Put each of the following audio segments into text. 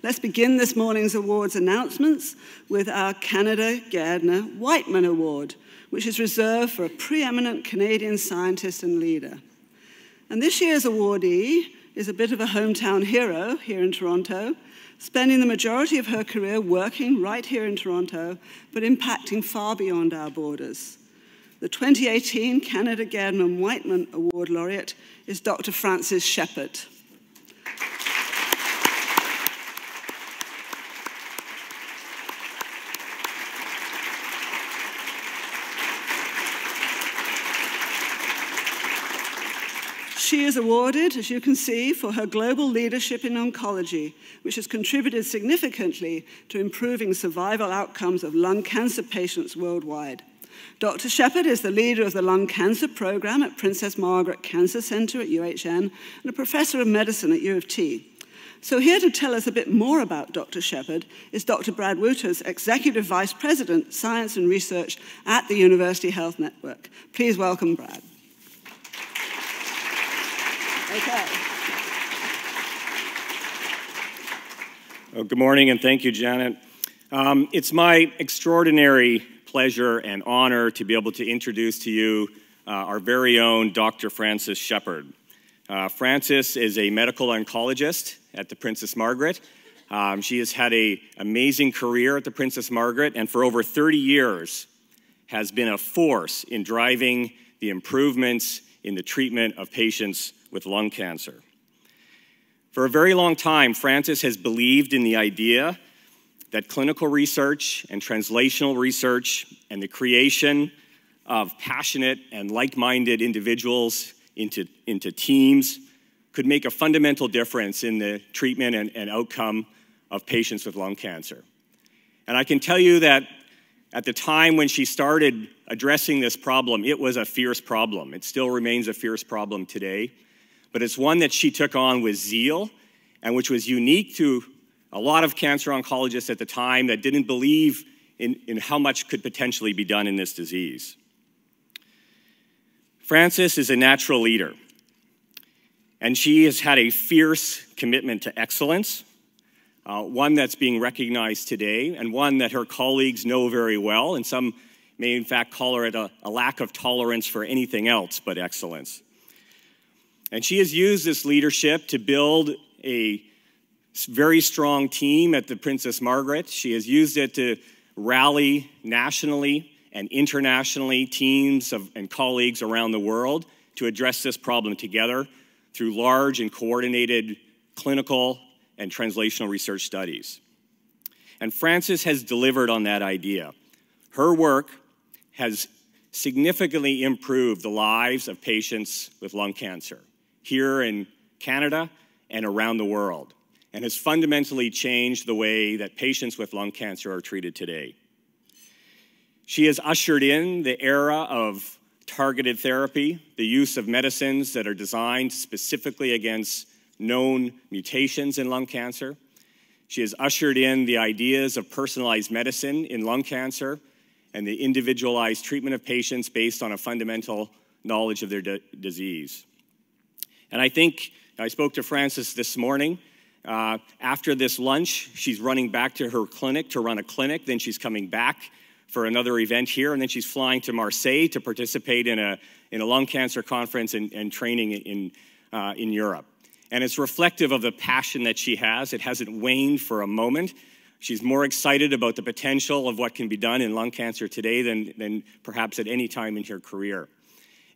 Let's begin this morning's awards announcements with our Canada Gairdner Wightman Award, which is reserved for a preeminent Canadian scientist and leader. And this year's awardee is a bit of a hometown hero here in Toronto, spending the majority of her career working right here in Toronto, but impacting far beyond our borders. The 2018 Canada Gairdner Wightman Award laureate is Dr. Frances Shepherd. She is awarded, as you can see, for her global leadership in oncology, which has contributed significantly to improving survival outcomes of lung cancer patients worldwide. Dr. Shepherd is the leader of the lung cancer program at Princess Margaret Cancer Centre at UHN and a professor of medicine at U of T. So here to tell us a bit more about Dr. Shepherd is Dr. Brad Wouters, Executive Vice President, Science and Research at the University Health Network. Please welcome Brad. Okay. Well, good morning, and thank you, Janet. It's my extraordinary pleasure and honor to be able to introduce to you our very own Dr. Frances Shepherd. Frances is a medical oncologist at the Princess Margaret. She has had an amazing career at the Princess Margaret, and for over 30 years has been a force in driving the improvements in the treatment of patients with lung cancer. For a very long time, Frances has believed in the idea that clinical research and translational research and the creation of passionate and like-minded individuals into teams could make a fundamental difference in the treatment and outcome of patients with lung cancer. And I can tell you that at the time when she started addressing this problem, it was a fierce problem. It still remains a fierce problem today, but it's one that she took on with zeal and which was unique to a lot of cancer oncologists at the time that didn't believe in how much could potentially be done in this disease. Frances is a natural leader, and she has had a fierce commitment to excellence, one that's being recognized today, and one that her colleagues know very well, and some may in fact call her a lack of tolerance for anything else but excellence. And she has used this leadership to build a very strong team at the Princess Margaret. She has used it to rally nationally and internationally teams and colleagues around the world to address this problem together through large and coordinated clinical and translational research studies. And Frances has delivered on that idea. Her work has significantly improved the lives of patients with lung cancer here in Canada and around the world, and has fundamentally changed the way that patients with lung cancer are treated today. She has ushered in the era of targeted therapy, the use of medicines that are designed specifically against known mutations in lung cancer. She has ushered in the ideas of personalized medicine in lung cancer and the individualized treatment of patients based on a fundamental knowledge of their disease. And I spoke to Frances this morning. After this lunch, she's running back to her clinic to run a clinic. Then she's coming back for another event here, and then she's flying to Marseille to participate in a lung cancer conference and training in Europe. And it's reflective of the passion that she has. It hasn't waned for a moment. She's more excited about the potential of what can be done in lung cancer today than perhaps at any time in her career.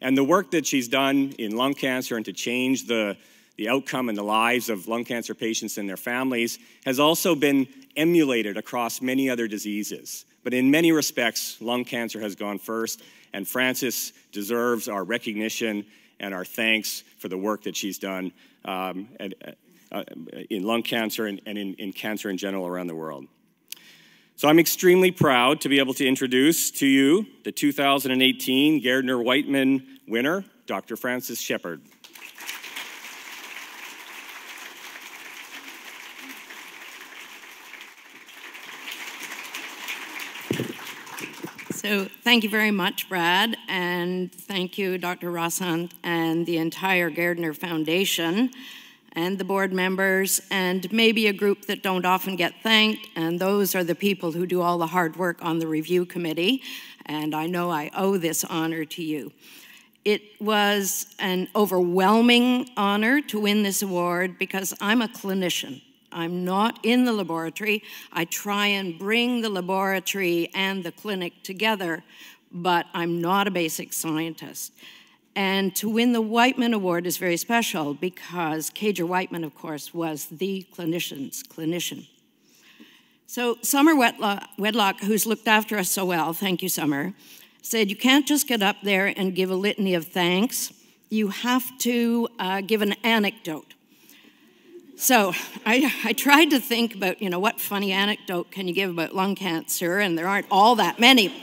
And the work that she's done in lung cancer and to change the outcome and the lives of lung cancer patients and their families has also been emulated across many other diseases. But in many respects, lung cancer has gone first, and Frances deserves our recognition and our thanks for the work that she's done in lung cancer and in cancer in general around the world. So I'm extremely proud to be able to introduce to you the 2018 Gairdner Wightman winner, Dr. Frances Shepherd. So thank you very much, Brad, and thank you, Dr. Rossant, and the entire Gairdner Foundation. and the board members, and maybe a group that don't often get thanked, and those are the people who do all the hard work on the review committee, and I know I owe this honor to you. It was an overwhelming honor to win this award because I'm a clinician. I'm not in the laboratory. I try and bring the laboratory and the clinic together, but I'm not a basic scientist. And to win the Wightman Award is very special because Gairdner Wightman, of course, was the clinician's clinician. So Summer Wedlock, who's looked after us so well, thank you, Summer, said you can't just get up there and give a litany of thanks. You have to give an anecdote. So I tried to think about, what funny anecdote can you give about lung cancer, and there aren't all that many.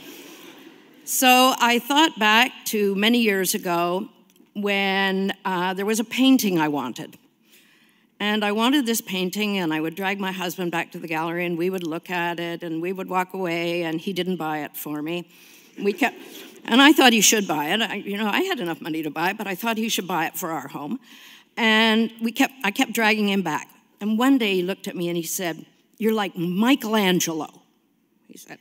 So I thought back to many years ago when there was a painting I wanted. And I wanted this painting, and I would drag my husband back to the gallery, and we would look at it, and we would walk away, and he didn't buy it for me. And I thought he should buy it. I had enough money to buy it, but I thought he should buy it for our home. And I kept dragging him back. And one day he looked at me and he said, "You're like Michelangelo." He said,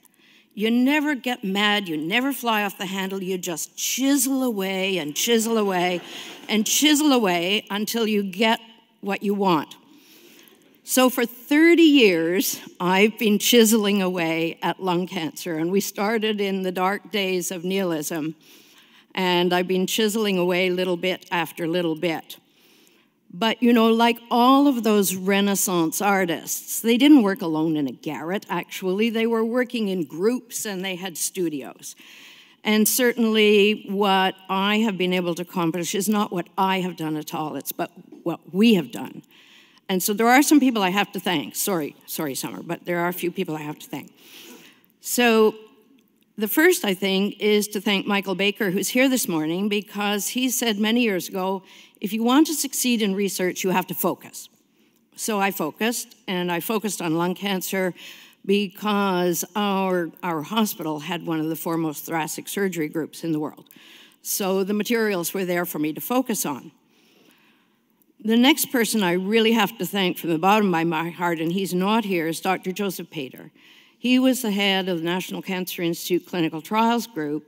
"You never get mad, you never fly off the handle, you just chisel away and chisel away and chisel away until you get what you want." So for 30 years, I've been chiseling away at lung cancer, and we started in the dark days of nihilism, and I've been chiseling away little bit after little bit. But, like all of those Renaissance artists, they didn't work alone in a garret, actually. They were working in groups, and they had studios. And certainly what I have been able to accomplish is not what I have done at all, it's but what we have done. And so there are some people I have to thank. Sorry, Summer, but there are a few people I have to thank. So the first, I think, is to thank Michael Baker, who's here this morning, because he said many years ago, if you want to succeed in research, you have to focus. So I focused, and I focused on lung cancer because our hospital had one of the foremost thoracic surgery groups in the world. So the materials were there for me to focus on. The next person I really have to thank from the bottom of my heart, and he's not here, is Dr. Joseph Pater. He was the head of the National Cancer Institute Clinical Trials Group,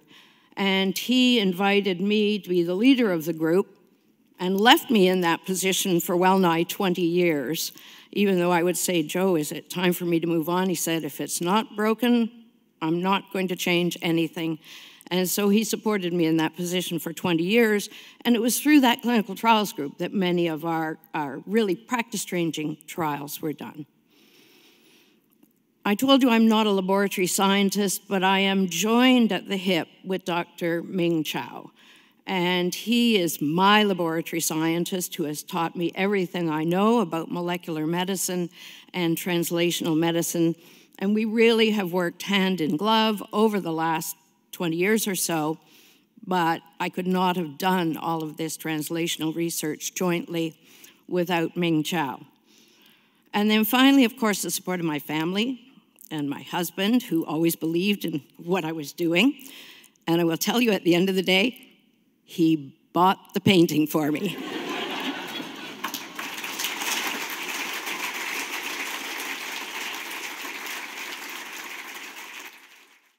and he invited me to be the leader of the group and left me in that position for well nigh 20 years, even though I would say, "Joe, is it time for me to move on?" He said, "If it's not broken, I'm not going to change anything." And so he supported me in that position for 20 years, and it was through that clinical trials group that many of our really practice-changing trials were done. I told you I'm not a laboratory scientist, but I am joined at the hip with Dr. Ming Chow. And he is my laboratory scientist who has taught me everything I know about molecular medicine and translational medicine. And we really have worked hand in glove over the last 20 years or so, but I could not have done all of this translational research jointly without Ming Chow. And then finally, of course, the support of my family and my husband, who always believed in what I was doing. And I will tell you, at the end of the day, he bought the painting for me.